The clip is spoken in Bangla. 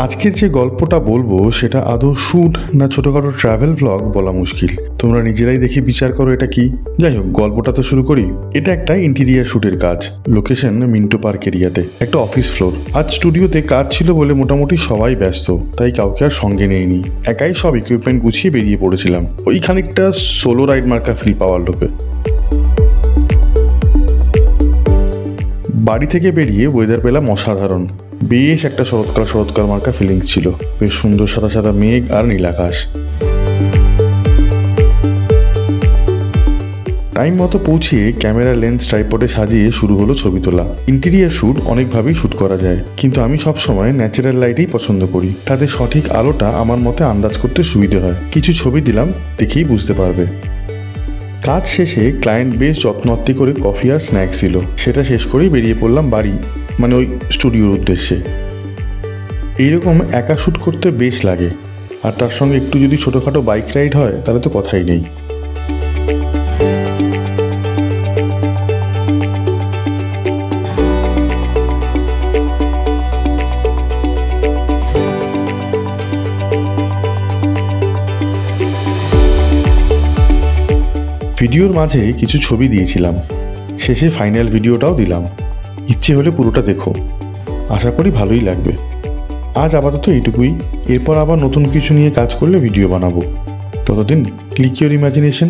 আজকের যে গল্পটা বলবো সেটা আদৌ শ্যুট না ছোটোখাটো ট্রাভেল ব্লগ বলা মুশকিল। তোমরা নিজেরাই দেখে বিচার করো এটা কি। যাই হোক, গল্পটা তো শুরু করি। এটা একটা ইন্টেরিয়ার শ্যুটের কাজ। লোকেশন মিন্টো পার্ক এরিয়াতে, একটা অফিস ফ্লোর। আজ স্টুডিওতে কাজ ছিল বলে মোটামুটি সবাই ব্যস্ত, তাই কাউকে আর সঙ্গে নেইনি। একাই সব ইকুইপমেন্ট গুছিয়ে বেরিয়ে পড়েছিলাম। ওই খানিকটা সোলো রাইড মার্কা ফিল পাওয়ার লোভে। বাড়ি থেকে বেরিয়ে ওয়েদার পেলাম অসাধারণ। বেশ একটা শরৎকাল মার্কা ফিলিংস ছিল। বেশ সুন্দর সাদা সাদা মেঘ আর নীল আকাশ। টাইম মতো পৌঁছিয়ে ক্যামেরা লেন্স ট্রাইপডে সাজিয়ে শুরু হলো ছবি তোলা। ইন্টেরিয়ার শ্যুট অনেকভাবেই শ্যুট করা যায়, কিন্তু আমি সবসময় ন্যাচারাল লাইটেই পছন্দ করি। তাতে সঠিক আলোটা আমার মতে আন্দাজ করতে সুবিধে হয়। কিছু ছবি দিলাম, দেখেই বুঝতে পারবে। কাজ শেষে ক্লায়েন্ট বেশ যত্নআত্তি করে কফি আর স্ন্যাক্স ছিল। সেটা শেষ করেই বেরিয়ে পড়লাম বাড়ি, মানে ওই স্টুডিওর উদ্দেশ্যে। এইরকম একা শ্যুট করতে বেশ লাগে, আর তার সঙ্গে একটু যদি ছোটোখাটো বাইক রাইড হয় তাহলে তো কথাই নেই। ভিডিওর মাঝে কিছু ছবি দিয়েছিলাম, শেষে ফাইনাল ভিডিওটাও দিলাম। ইচ্ছে হলে পুরোটা দেখো, আশা করি ভালোই লাগবে। আজ আপাতত এইটুকুই। এরপর আবার নতুন কিছু নিয়ে কাজ করলে ভিডিও বানাবো। ততদিন ক্লিক ইউর ইমাজিনেশন।